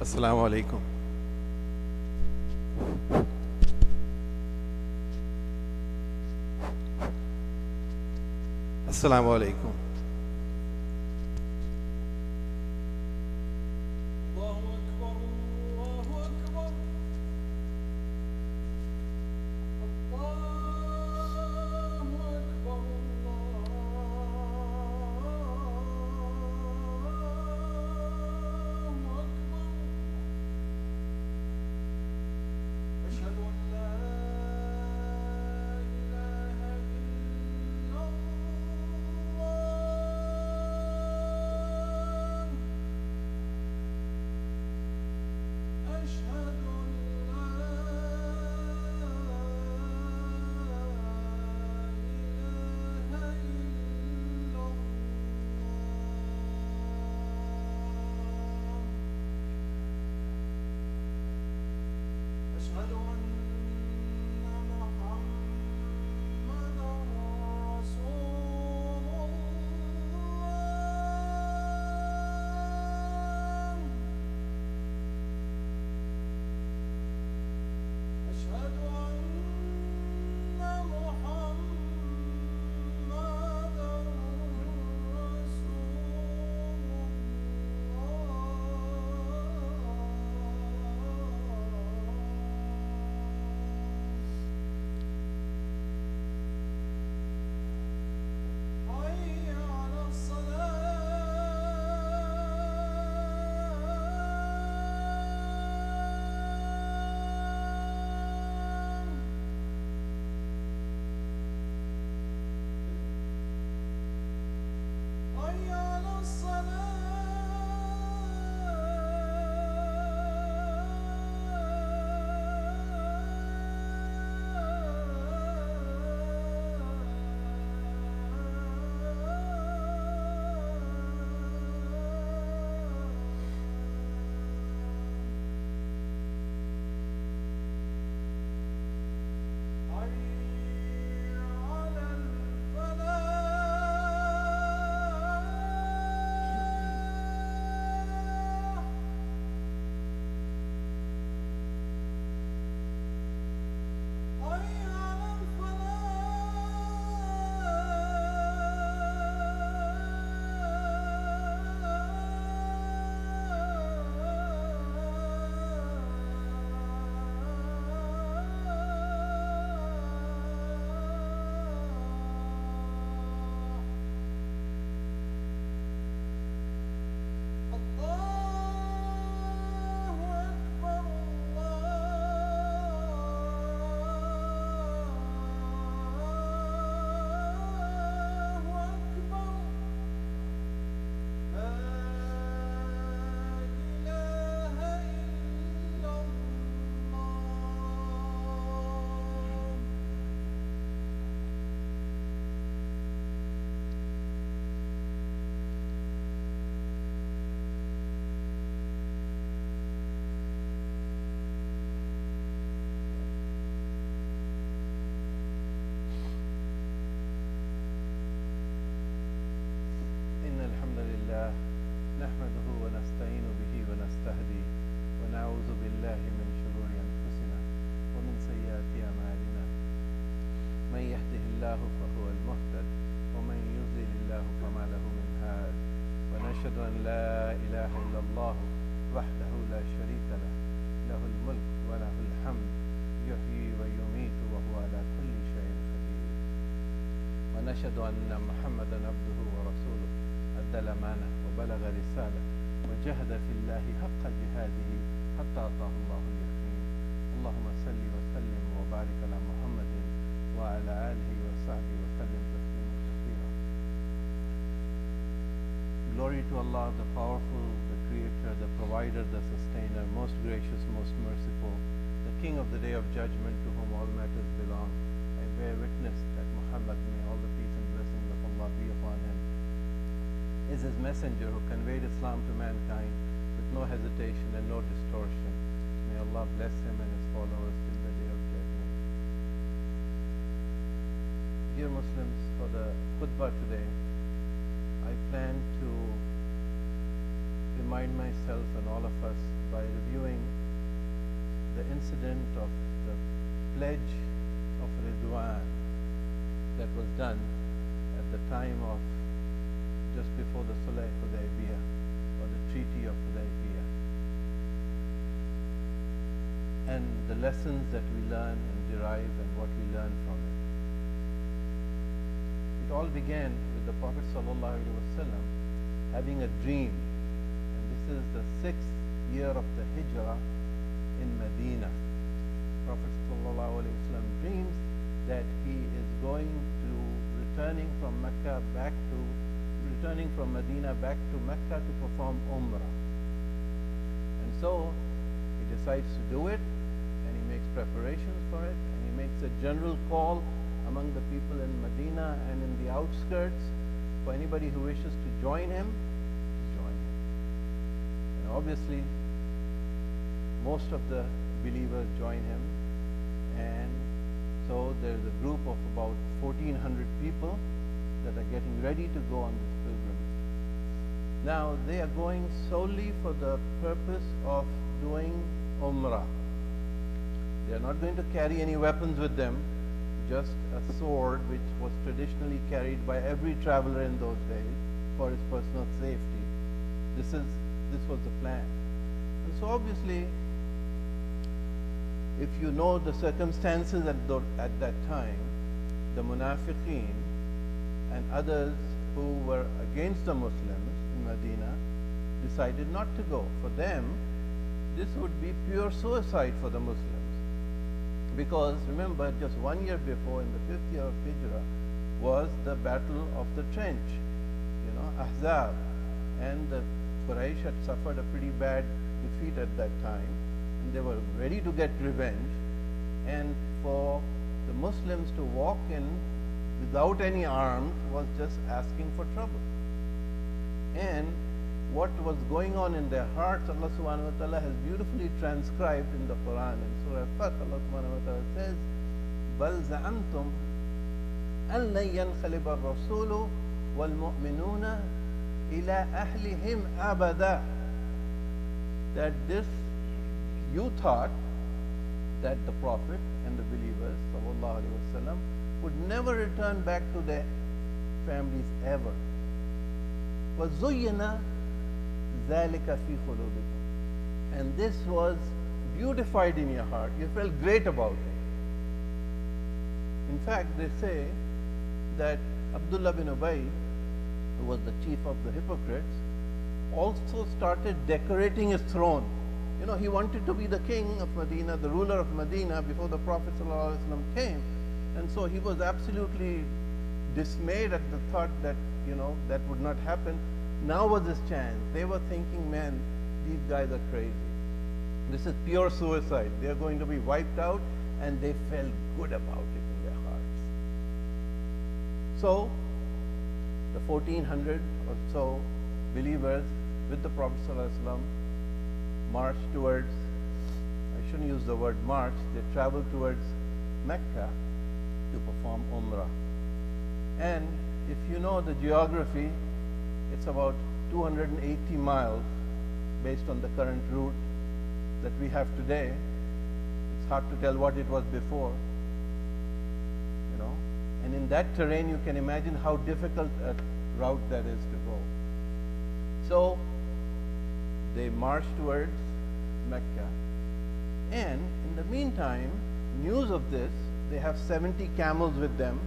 السلام عليكم. السلام عليكم. الله أكبر الله أكبر الله أكبر الله أكبر أشهد أن لا إله إلا الله أشهد أن لا إله إلا الله أشهد أن محمدا رسول الله أشهد أن محمدا رسول الله حي على الصلاة حي على إن الحمد لله نحمده ونستعين به ونستهديه ونعوذ بالله من شرور أنفسنا ومن سيئات أعمالنا. من يهده الله فهو المهتد ومن يضلل الله فما له من هاد. ونشهد أن لا إله إلا الله وحده لا شريك له، له الملك وله الحمد يحيي ويميت وهو على كل شيء قدير. ونشهد أن محمدا عبده ورسوله أدى الأمانة وبلغ رسالة وجاهد في الله حق جهاده حتى أعطاه الله اليقين. اللهم صل وسلم وبارك على محمد وعلى آله وصحبه وسلم تسليما كثيرا. Glory to Allah, the powerful, the creator, the provider, the sustainer, most gracious, most merciful, the King of the day of judgment, to whom all matters belong. I bear witness that Muhammad, may all the peace and blessings of Allah be upon him, is his messenger who conveyed Islam to mankind with no hesitation and no distortion. May Allah bless him and his followers till the day of judgment. Dear Muslims, for the khutbah today, I plan to remind myself and all of us by reviewing the incident of the pledge of Ridwan that was done at the time of just before the Sulh Hudaybiyah, or the Treaty of Hudaybiyah, and the lessons that we learn and derive and what we learn from it. It all began with the Prophet ﷺ having a dream, and this is the 6th year of the Hijrah in Medina. Prophet ﷺ dreams that he is returning from Medina back to Mecca to perform Umrah. And so he decides to do it, and he makes preparations for it, and he makes a general call among the people in Medina and in the outskirts for anybody who wishes to join him, to join him. And obviously, most of the believers join him, and so there's a group of about 1,400 people that are getting ready to go on this pilgrimage. Now, they are going solely for the purpose of doing Umrah. They are not going to carry any weapons with them, just a sword which was traditionally carried by every traveler in those days for his personal safety. This was the plan. And so obviously, if you know the circumstances at that time, the Munafiqeen and others who were against the Muslims in Medina decided not to go. For them, this would be pure suicide for the Muslims. Because remember, just 1 year before, in the 5th year of Hijrah, was the Battle of the Trench, Ahzab. And the Quraysh had suffered a pretty bad defeat at that time, and they were ready to get revenge. And for the Muslims to walk in without any arms was just asking for trouble. And what was going on in their hearts, Allah subhanahu wa ta'ala has beautifully transcribed in the Quran. In Surah Fath, Allah subhanahu wa ta'ala says, بَلْ زَعَمْتُمْ أَنْ لَنْ يَنْقَلِبَ الرَّسُولُ وَالْمُؤْمِنُونَ إِلَىٰ أَهْلِهِمْ أَبَدًا. That you thought that the Prophet and the believers, sallallahu alaihi wasallam, would never return back to their families ever. وَزُيِّنَ ذَلِكَ فِي قُلُوبِكُمْ. And this was beautified in your heart. You felt great about it. In fact, they say that Abdullah bin Ubay, who was the chief of the hypocrites, also started decorating his throne. He wanted to be the king of Medina, the ruler of Medina, before the Prophet ﷺ came. And so he was absolutely dismayed at the thought that, that would not happen. Now was his chance. They were thinking, man, these guys are crazy. This is pure suicide. They are going to be wiped out, and they felt good about it in their hearts. So, the 1,400 or so believers with the Prophet ﷺ marched towards, I shouldn't use the word march, they traveled towards Mecca to perform Umrah. And if you know the geography, it's about 280 miles based on the current route that we have today. It's hard to tell what it was before, and in that terrain you can imagine how difficult a route that is to go. So they marched towards Mecca, and in the meantime, news of this, they have 70 camels with them,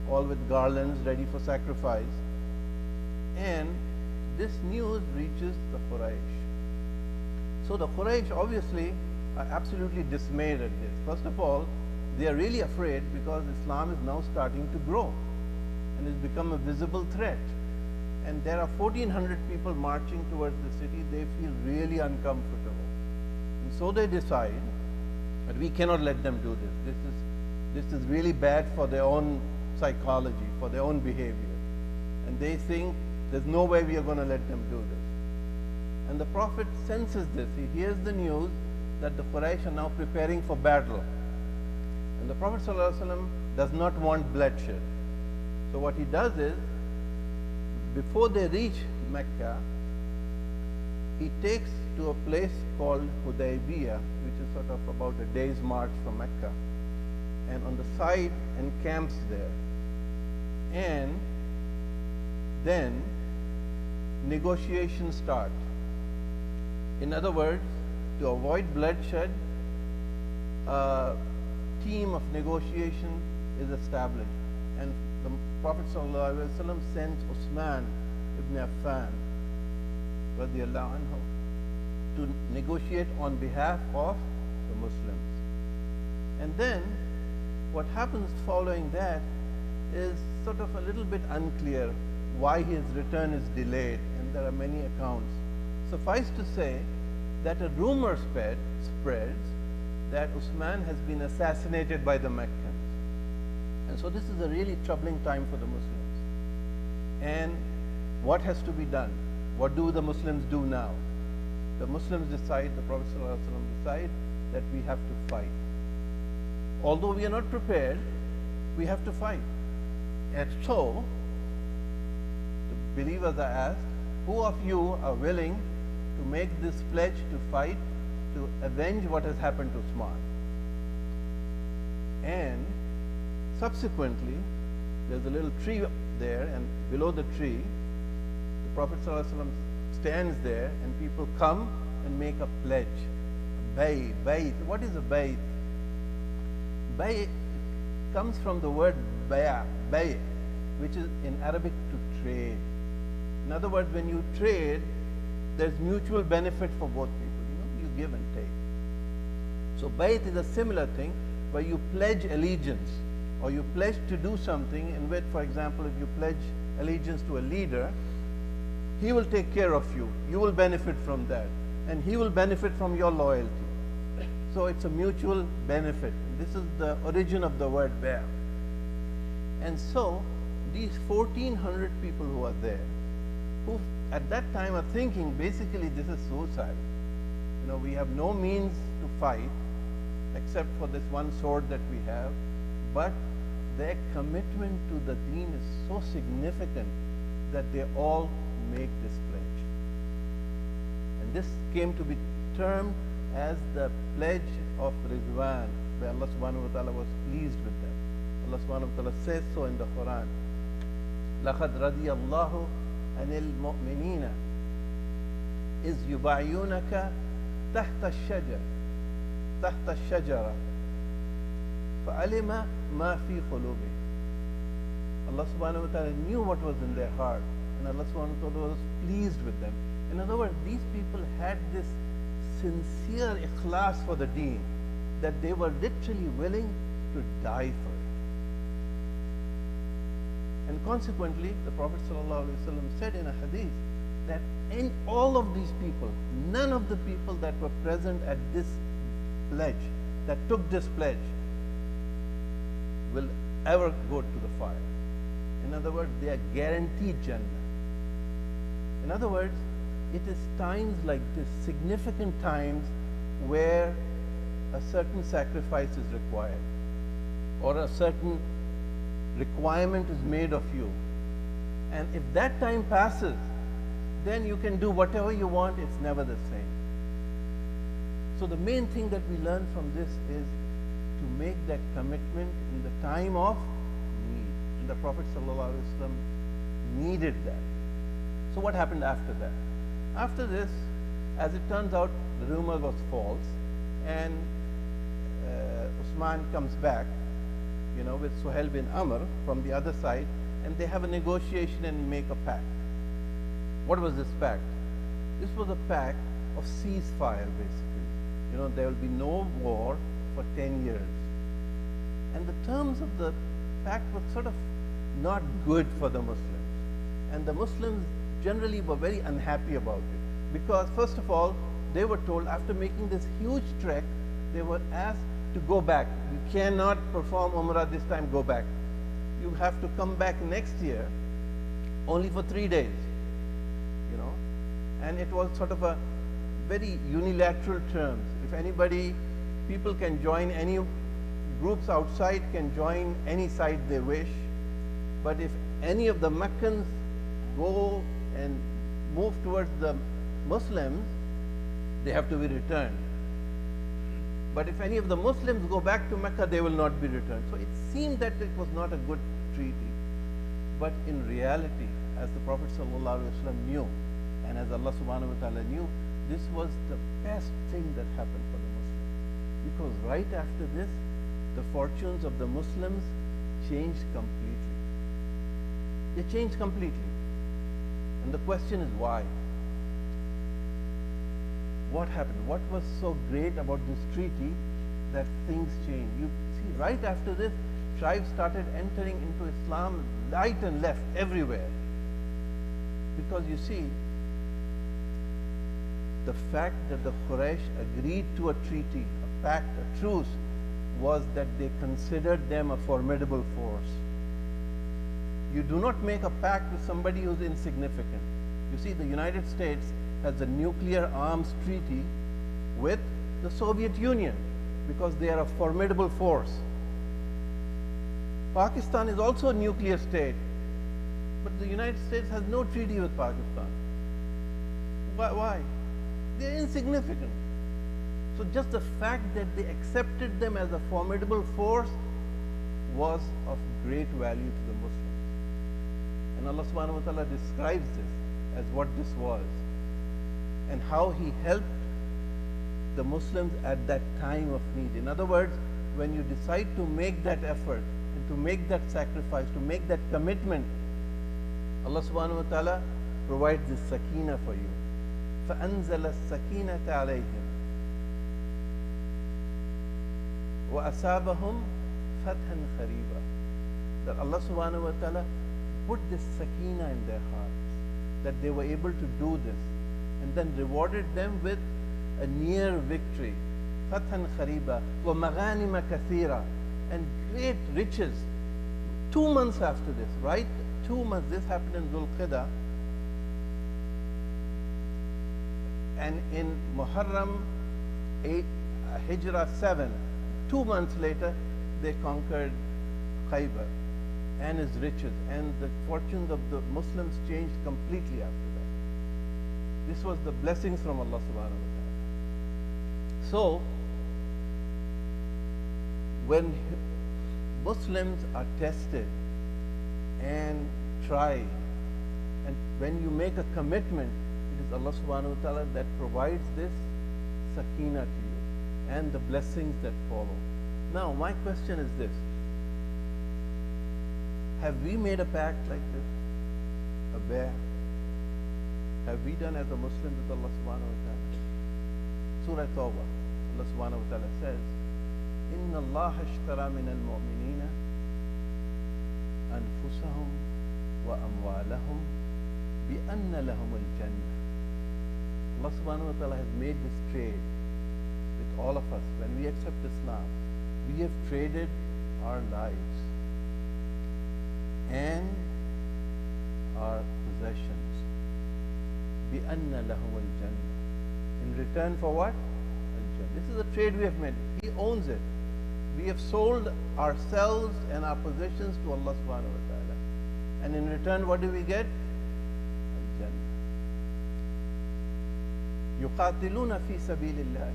all with garlands ready for sacrifice, and this news reaches the Quraysh. So the Quraysh obviously are absolutely dismayed at this. First of all, they are really afraid because Islam is now starting to grow and has become a visible threat. And there are 1,400 people marching towards the city. They feel really uncomfortable. And so they decide that we cannot let them do this. This is really bad for their own psychology, for their own behavior. And they think there's no way we are going to let them do this. And the Prophet senses this. He hears the news that the Quraysh are now preparing for battle. And the Prophet ﷺ does not want bloodshed. So what he does is, before they reach Mecca, he takes to a place called Hudaybiyah, which is sort of about a day's march from Mecca, and on the side encamps there. And then negotiations start. In other words, to avoid bloodshed, a team of negotiation is established, and the Prophet ﷺ sends Uthman ibn Affan radiallahu anhu to negotiate on behalf of the Muslims. And then what happens following that is sort of a little bit unclear why his return is delayed, and there are many accounts. Suffice to say that a rumor spreads that Uthman has been assassinated by the Meccans. And so this is a really troubling time for the Muslims. And what has to be done? What do the Muslims do now? The Muslims decide, the Prophet ﷺ decide that we have to fight. Although we are not prepared, we have to fight. And so, the believers are asked, who of you are willing to make this pledge to fight, to avenge what has happened to Uthman? And subsequently, there's a little tree there, and below the tree, the Prophet ﷺ stands there, and people come and make a pledge. Bayt. What is a bayt? Bayt comes from the word bay', which is in Arabic to trade. In other words, when you trade, there's mutual benefit for both people. You give and take. So bayt is a similar thing, where you pledge allegiance, or you pledge to do something in which, for example, if you pledge allegiance to a leader, he will take care of you. You will benefit from that, and he will benefit from your loyalty. So it's a mutual benefit. This is the origin of the word bay'. And so these 1,400 people who are there, who at that time are thinking basically this is suicide. We have no means to fight except for this one sword that we have, but their commitment to the deen is so significant that they all make this pledge. And this came to be termed as the pledge of Ridwan, where Allah subhanahu wa ta'ala was pleased with them. Allah subhanahu wa ta'ala says so in the Quran. لَقَدْ رَضِيَ اللَّهُ عَنِ الْمُؤْمِنِينَ إِذْ يُبَايِعُونَكَ تحت الشجرة فَعَلِمَ مَا فِي قُلُوبِهِمْ. Allah subhanahu wa ta'ala knew what was in their heart, and Allah subhanahu wa ta'ala was pleased with them. In other words, these people had this sincere ikhlas for the deen, that they were literally willing to die for it. And consequently, the Prophet ﷺ said in a hadith that in all of these people, none of the people that were present at this pledge, that took this pledge, will ever go to the fire. In other words, they are guaranteed Jannah. In other words, it is times like this, significant times, where a certain sacrifice is required, or a certain requirement is made of you. And if that time passes, then you can do whatever you want, it's never the same. So the main thing that we learn from this is to make that commitment in the time of need. And the Prophet ﷺ needed that. So what happened after that? After this, as it turns out, the rumor was false, and Uthman comes back, with Suhail bin Amr from the other side, and they have a negotiation and make a pact. What was this pact? This was a pact of ceasefire, basically. There will be no war for 10 years. And the terms of the pact were sort of not good for the Muslims. And the Muslims generally were very unhappy about it, because first of all, they were told, after making this huge trek, they were asked to go back. You cannot perform Umrah this time, go back. You have to come back next year only for 3 days. And it was sort of a very unilateral terms. If people can join, any groups outside can join any side they wish, but if any of the Meccans go and move towards the Muslims, they have to be returned. But if any of the Muslims go back to Mecca, they will not be returned. So it seemed that it was not a good treaty. But in reality, as the Prophet ﷺ knew, and as Allah subhanahu wa ta'ala knew, this was the best thing that happened for the Muslims. Because right after this, the fortunes of the Muslims changed completely. They changed completely. And the question is why? What happened? What was so great about this treaty that things changed? You see, right after this, tribes started entering into Islam right and left, everywhere. Because you see, the fact that the Quraysh agreed to a treaty, a pact, a truce, was that they considered them a formidable force. You do not make a pact with somebody who's insignificant. You see, the United States has a nuclear arms treaty with the Soviet Union because they are a formidable force. Pakistan is also a nuclear state, but the United States has no treaty with Pakistan. Why? They're insignificant. So just the fact that they accepted them as a formidable force was of great value to the Muslims. And Allah subhanahu wa ta'ala describes this as what this was and how He helped the Muslims at that time of need. In other words, when you decide to make that effort and to make that sacrifice, to make that commitment, Allah subhanahu wa ta'ala provides this sakina for you. فَأَنزَلَ السَّكِينَةَ عَلَيْهِمْ وَأَصَابَهُمْ فَتْحًا قَرِيبًا. That Allah subhanahu wa ta'ala put this sakina in their hearts, that they were able to do this, and then rewarded them with a near victory. فَتْحًا قَرِيبًا وَمَغَانِمَ كَثِيرًا, and great riches. 2 months after this, right? 2 months, this happened in Dhul Qiddah. And in Muharram 8, Hijrah 7, 2 months later, they conquered Khaybar and its riches, and the fortunes of the Muslims changed completely after that. This was the blessings from Allah subhanahu wa ta'ala. So, when Muslims are tested and tried, and when you make a commitment, it is Allah subhanahu wa ta'ala that provides this sakina to you and the blessings that follow. Now, my question is this. Have we made a pact like this? A bear? Have we done as a Muslim with Allah subhanahu wa ta'ala? Surah Tawbah, Allah subhanahu wa ta'ala says, إِنَّ اللَّهَ اشْتَرَى مِنَ الْمُؤْمِنِينَ أَنفُسَهُمْ وَأَمْوَالَهُمْ بِأَنَّ لَهُمُ الْجَنَّةِ. Allah subhanahu wa ta'ala has made this trade with all of us. When we accept Islam, we have traded our lives and our possessions. بِأَنَّ لَهُمُ الْجَنَّةِ. In return for what? Al-Jannah. This is a trade we have made. He owns it. We have sold ourselves and our possessions to Allah subhanahu wa ta'ala. And in return, what do we get? Al-Jannah. يُقَاتِلُونَ فِي سَبِيلِ اللَّهِ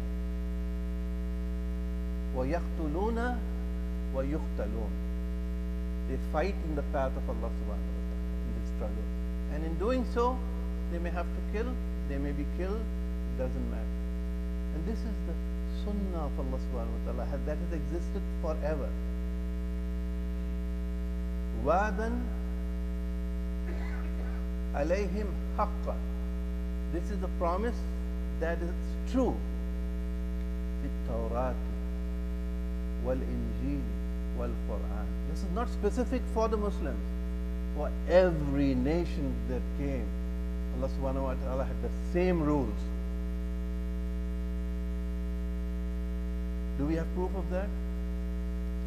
وَيَقْتُلُونَ وَيُقْتَلُونَ. They fight in the path of Allah subhanahu wa ta'ala in this struggle. And in doing so, they may have to kill, they may be killed, it doesn't matter. And this is the sunnah of Allah subhanahu wa ta'ala that has existed forever. وَعْدًا عَلَيْهِمْ حَقًّا. This is a promise that is true. فِي التَّوْرَاةِ وَالْإِنْجِيلِ وَالْقُرْآنِ. This is not specific for the Muslims. For every nation that came, Allah subhanahu wa ta'ala had the same rules. Do we have proof of that?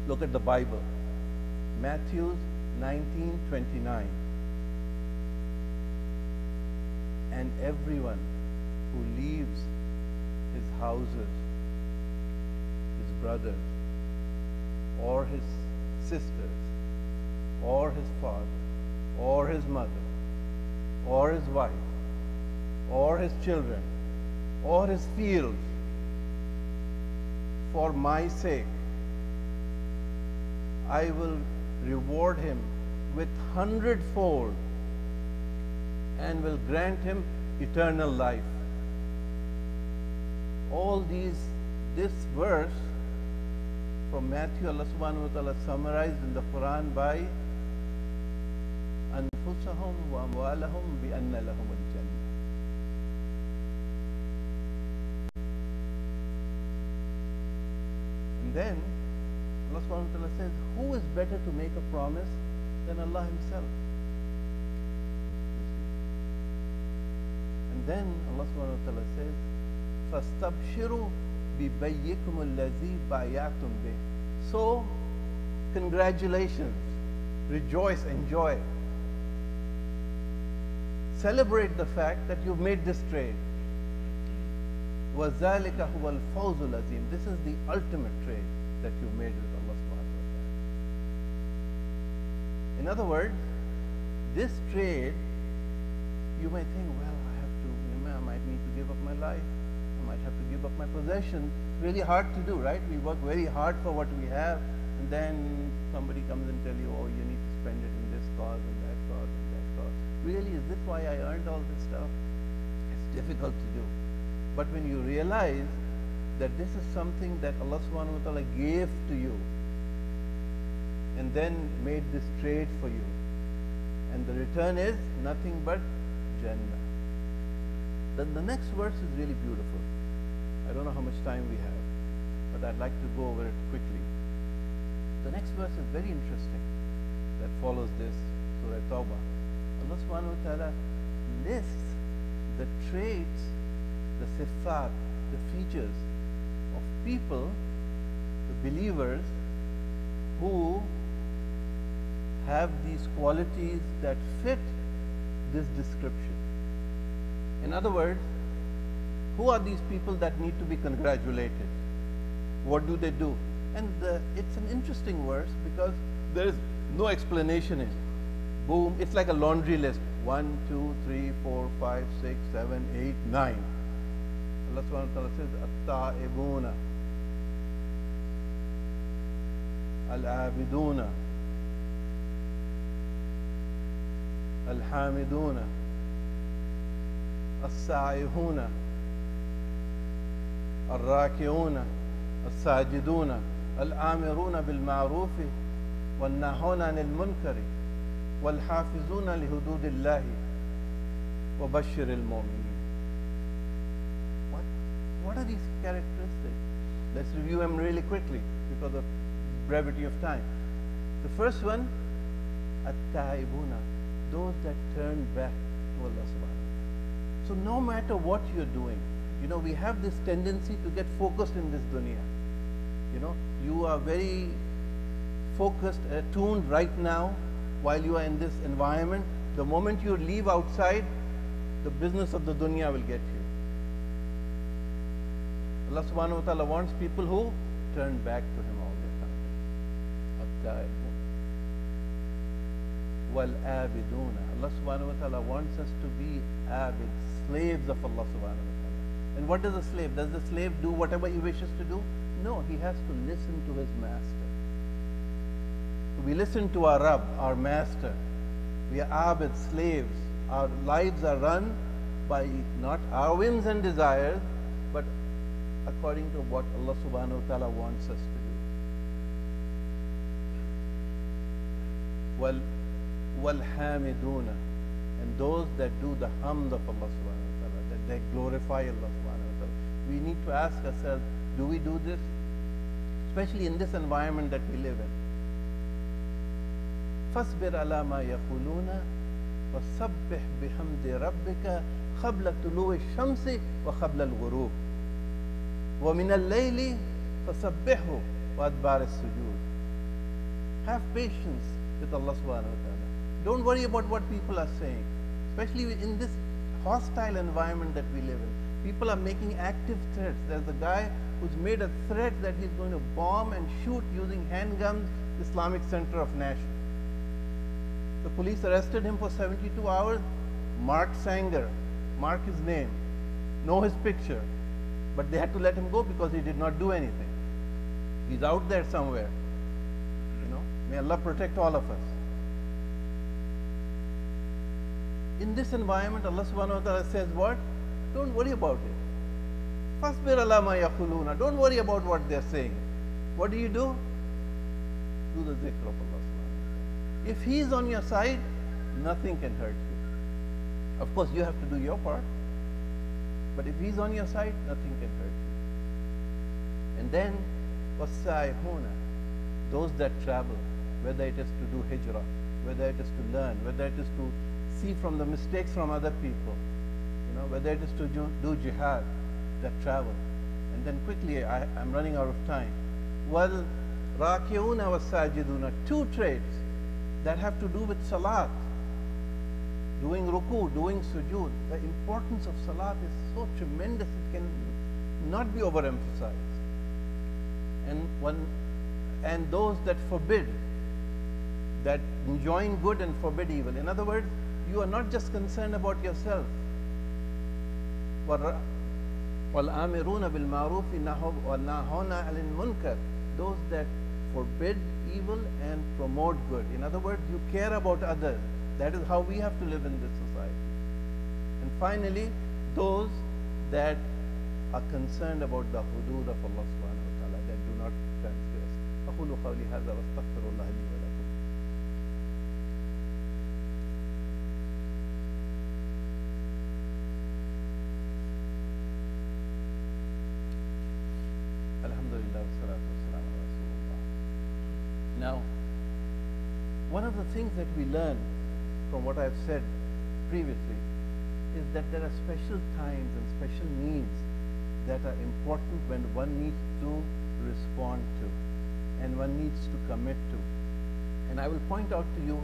Look at the Bible. Matthew 19:29. And everyone who leaves his houses, his brothers, or his sisters, or his father, or his mother, or his wife, or his children or his fields for my sake, I will reward him with 100-fold and will grant him eternal life. This verse from Matthew, Allah subhanahu wa ta'ala summarized in the Quran by أنفسهم وأموالهم بأن لهم الجنة. And then Allah subhanahu wa ta'ala says, who is better to make a promise than Allah himself? And then Allah subhanahu wa ta'ala says, فَاسْتَبْشِرُوا بِبَيِّكُمُ الَّذِي بَايَعْتُمْ بِهِ. So, congratulations, rejoice, enjoy. Celebrate the fact that you've made this trade. وَذَلِكَ هُوَ الْفَوْزُ الْعَظِيمُ. This is the ultimate trade that you've made with Allah subhanahu wa ta'ala. In other words, this trade, you might think, well, I might need to give up my life. I might have to give up my possessions. Really hard to do, right? We work very hard for what we have, and then somebody comes and tells you, oh, you need to spend it in this cause and that cause and that cause. Really, is this why I earned all this stuff? It's difficult to do. But when you realize that this is something that Allah subhanahu wa ta'ala gave to you and then made this trade for you, and the return is nothing but Jannah. Then the next verse is really beautiful. I don't know how much time we have, but I'd like to go over it quickly. The next verse is very interesting that follows this, Surah Tawbah. Allah subhanahu wa ta'ala lists the traits, the sifat, the features of people, the believers, who have these qualities that fit this description. In other words, who are these people that need to be congratulated? What do they do? And it's an interesting verse because there is no explanation in it. Boom, it's like a laundry list. 1, 2, 3, 4, 5, 6, 7, 8, 9. Allah subhanahu wa ta'ala says, At-ta'ibuna, Al-abiduna, Al-hamiduna, As-sa'ihuna, Al-raki'una, Al-sajiduna, Al-amiruna bil-ma'rufi, Wal-nahuna anil-munkari, Wal-hafizuna li-hududillahi, Wa-bashir al-mu'minin. What are these characteristics? Let's review them really quickly because of brevity of time. The first one, At-ta'ibuna, those that turn back to Allah subhanahu wa ta'ala. So no matter what you're doing, we have this tendency to get focused in this dunya. You are very focused, attuned right now while you are in this environment. The moment you leave outside, the business of the dunya will get you. Allah subhanahu wa ta'ala wants people who turn back to Him all the time. At-ta'ibun. Wal-abiduna. Allah subhanahu wa ta'ala wants us to be abid, slaves of Allah subhanahu wa ta'ala. And what does a slave? Does the slave do whatever he wishes to do? No, he has to listen to his master. We listen to our Rabb, our master. We are abid, slaves. Our lives are run by not our whims and desires, but according to what Allah subhanahu wa ta'ala wants us to do. Wal-hamiduna, and those that do the hamd of Allah subhanahu wa ta'ala, that they glorify Allah subhanahu wa ta'ala. We need to ask ourselves, do we do this? Especially in this environment that we live in. فَاصْبِرْ عَلَى مَا يَقُولُونَ وَسَبِّحْ بِحَمْدِ رَبِّكَ قَبْلَ طُلُوعِ الشَّمْسِ وَقَبْلَ الْغُرُوبِ وَمِنَ اللَّيْلِ فَسَبِّحْهُ وَأَدْبَارِ السُّجُودِ. Have patience with Allah subhanahu wa ta'ala. Don't worry about what people are saying, especially in this hostile environment that we live in. People are making active threats. There's a guy who's made a threat that he's going to bomb and shoot using handguns Islamic Center of Nashville. The police arrested him for 72 hours. Mark Sanger, mark his name, know his picture, but they had to let him go because he did not do anything. He's out there somewhere. May Allah protect all of us. In this environment, Allah subhanahu wa ta'ala says what? Don't worry about it. Fasbir ala ma yaquluna. Don't worry about what they're saying. What do? Do the zikr of Allah subhanahu wa ta'ala. If He is on your side, nothing can hurt you. Of course, you have to do your part. But if He's on your side, nothing can hurt you. And then, wasaihuna, those that travel, whether it is to do hijrah, whether it is to learn, whether it is to see from the mistakes from other people, whether it is to do jihad, that travel. And then quickly, I'm running out of time. Well, raki'una wa sajiduna, two traits that have to do with salat, doing ruku, doing sujood. The importance of salat is so tremendous, it can not be overemphasized. And those that forbid, that enjoin good and forbid evil. In other words, you are not just concerned about yourself. وَالْآمِرُونَ بِالْمَعْرُوفِ وَالنَّاهُونَ عَنِ الْمُنْكَرِ, those that forbid evil and promote good. In other words, you care about others. That is how we have to live in this society. And finally, those that are concerned about the hudud of Allah subhanahu wa ta'ala, that do not transgress. أقول قولي هذا واستغفر الله لي ولكم. Alhamdulillah wassalatu wassalamu ala Rasulullah. Now, one of the things that we learn from what I've said previously is that there are special times and special needs that are important when one needs to respond to and one needs to commit to. And I will point out to you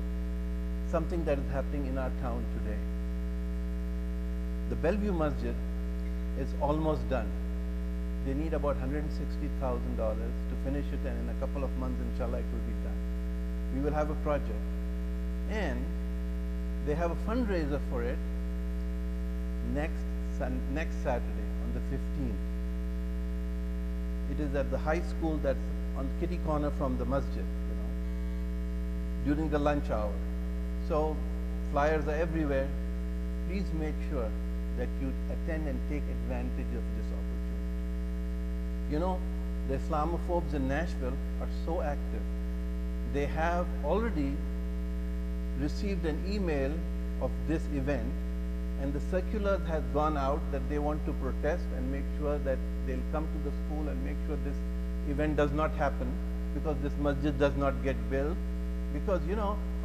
something that is happening in our town today. The Bellevue Masjid is almost done. They need about $160,000 to finish it, and in a couple of months, inshallah, it will be done. We will have a project. And they have a fundraiser for it next Saturday on the 15th. It is at the high school that's on kitty corner from the masjid, during the lunch hour. So flyers are everywhere. Please make sure that you attend and take advantage of this opportunity. The Islamophobes in Nashville are so active. They have already received an email of this event, and the circular has gone out that they want to protest and make sure that they'll come to the school and make sure this event does not happen, because this masjid does not get built. Because,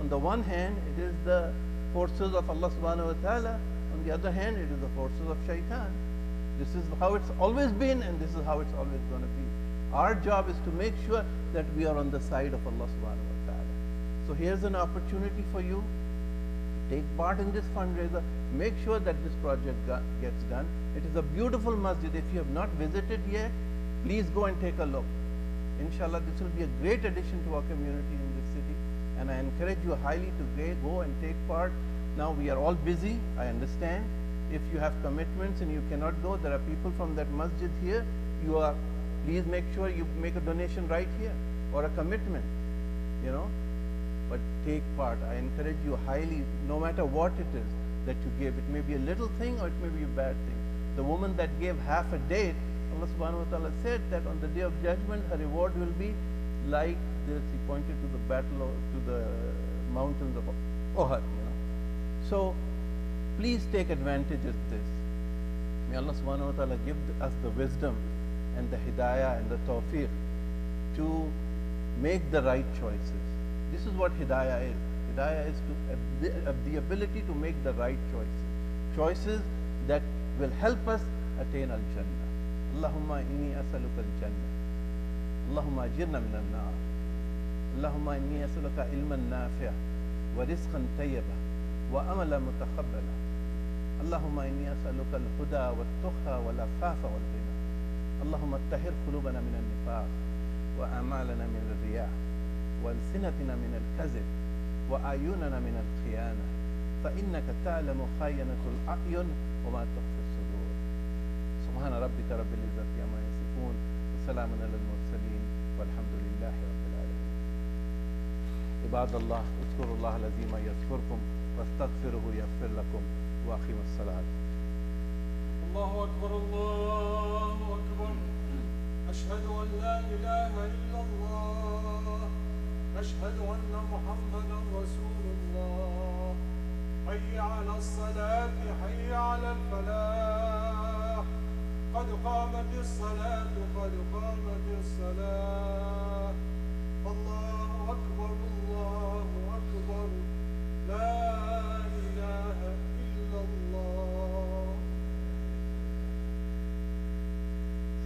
on the one hand, it is the forces of Allah subhanahu wa ta'ala. On the other hand, it is the forces of shaitan. This is how it's always been, and this is how it's always going to be. Our job is to make sure that we are on the side of Allah subhanahu wa ta'ala. So here's an opportunity for you to take part in this fundraiser. Make sure that this project gets done. It is a beautiful masjid. If you have not visited yet, please go and take a look. Inshallah, this will be a great addition to our community in this city, and I encourage you highly to go and take part. Now we are all busy, I understand. If you have commitments and you cannot go, there are people from that masjid here. Please make sure you make a donation right here, or a commitment, but take part. I encourage you highly, no matter what it is that you give. It may be a little thing or it may be a bad thing. The woman that gave half a date, Allah subhanahu wa ta'ala said that on the day of judgment, her reward will be like this. He pointed to the mountains of Uhud. So please take advantage of this. May Allah subhanahu wa ta'ala give us the wisdom and the hidayah and the tawfiq to make the right choices. This is what hidayah is. Hidayah is the ability to make the right choices. Choices that will help us attain al-Jannah. Allahumma inni as'aluka al-Jannah. Allahumma ajirna min al-nar. Allahumma inni as'aluka ilman nafi'a wa rizqan tayyiba wa amalan mutakhabbala. Allahumma inni as'aluka al-huda wa al-tuqa wa al-afafa wa al-ghina. Allahumma tahhir qulubana min al-nifaq wa a'malana min al-riya' wa alsinatina min al-kadhib wa ayunana min al-khiyana. فإنك تعلم خائنة الأعين وما تخفي الصدور. سبحان ربك رب العزة عما يصفون وسلام على المرسلين والحمد لله رب العالمين. عباد الله اذكروا الله العظيم يذكركم واستغفروه يغفر لكم وأقيموا الصلاة. الله أكبر الله أكبر. أشهد أن لا إله إلا الله. أشهد أن محمدا رسول الله. حي على الصلاة حي على الفلاح. قد قامت الصلاة قد قامت الصلاة. الله أكبر الله أكبر. لا إله إلا الله.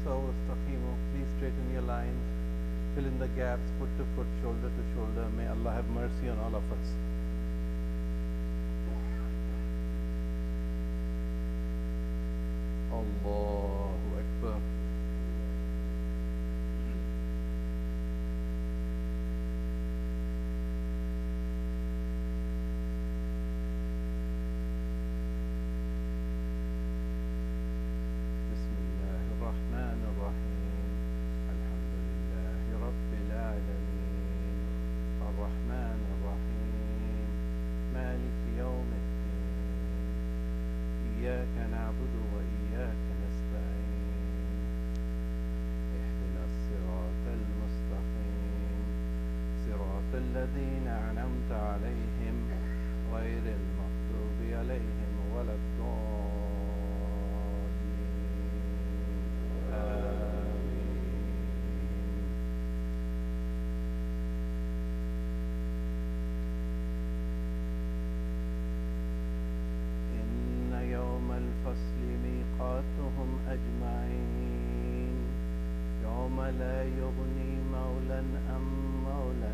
So استقيموا. Please straighten your lines. Fill in the gaps, foot to foot, shoulder to shoulder. May Allah have mercy on all of us. Allahu Akbar. إياك نعبد وإياك نستعين اهدنا الصراط المستقيم صراط الذين أنعمت عليهم غير المغضوب عليهم ولا الضالين آمين. يوم الفصل ميقاتهم أجمعين يوم لا يغني مولا عن مولا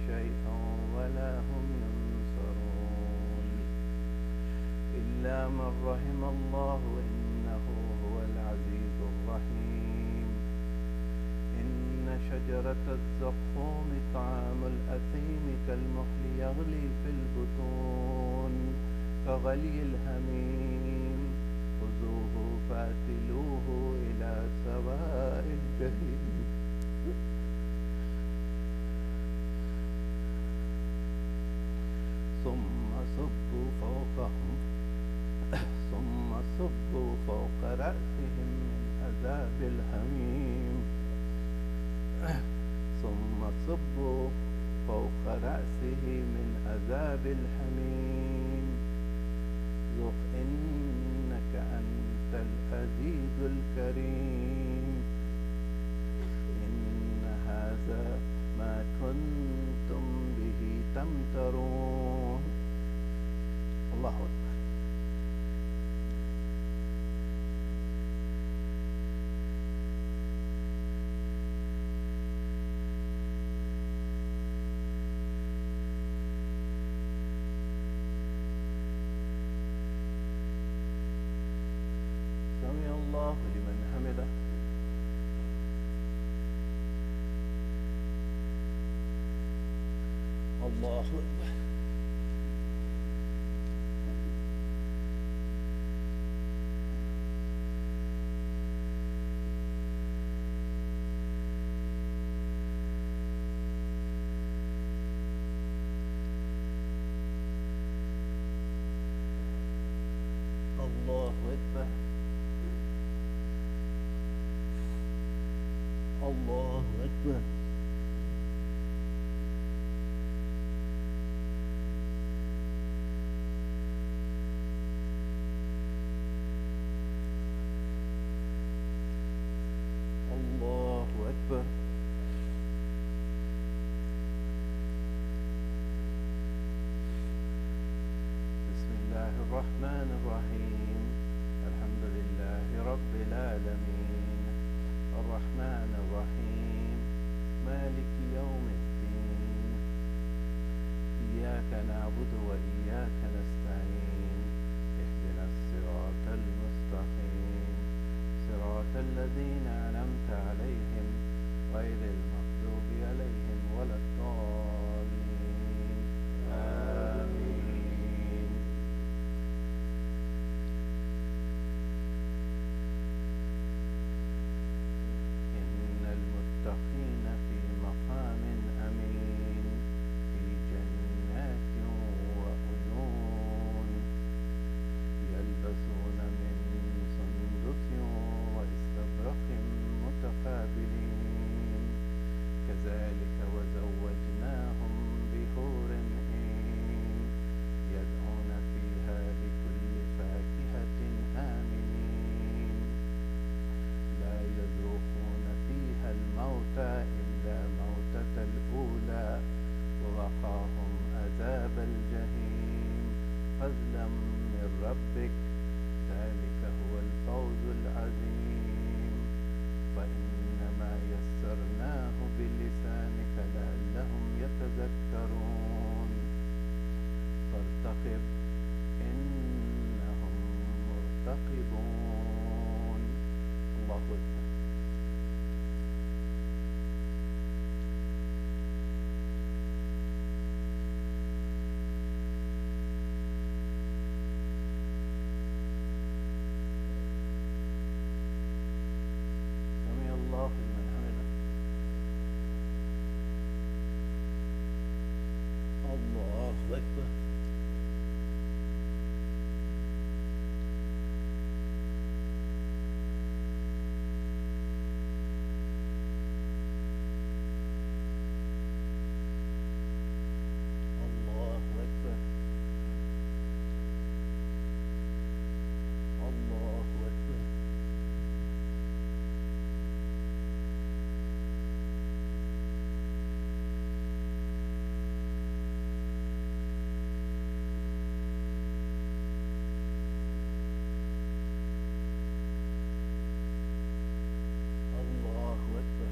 شيئا ولا هم ينصرون إلا من رحم الله إنه هو العزيز الرحيم. إن شجرة الزقوم طعام الأثيم كالمحل يغلي في البطون كغلي الحميم خذوه فاعتلوه إلى سواء الجحيم. ثم صبوا فوق رأسهم من عذاب الحميم. ثم صبوا فوق رأسه من عذاب الحميم. ذق إنك أنت العزيز الكريم. إن هذا ما كنتم به تمترون. الله أكبر. سمع الله لمن حمده. الله أكبر. الله أكبر. الله أكبر. الله أكبر. بسم الله الرحمن الرحيم. الحمد لله رب العالمين الرحمن الرحيم مالك يوم الدين إياك نعبد وإياك نستعين اهدنا الصراط المستقيم صراط الذين أنعمت عليهم غير المغضوب عليهم ولا الضالين آمين. هدى من ربك ذلك هو الفوز العظيم فإنما يسرناه بلسانك لعلهم يتذكرون فارتقب إنهم مرتقبون الله أكبر سمع الله لمن حمده الله أكبر الله أكبر الله أكبر الله أكبر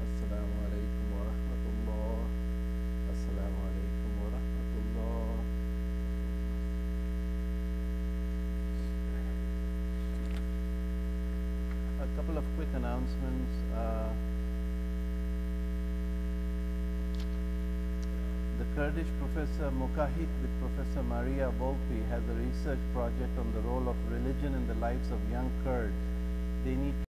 السلام عليكم ورحمة الله السلام عليكم ورحمة الله A couple of quick announcements. The Kurdish Professor Mukahit with Professor Maria Volpi has a research project on the role of religion in the lives of young Kurds. They need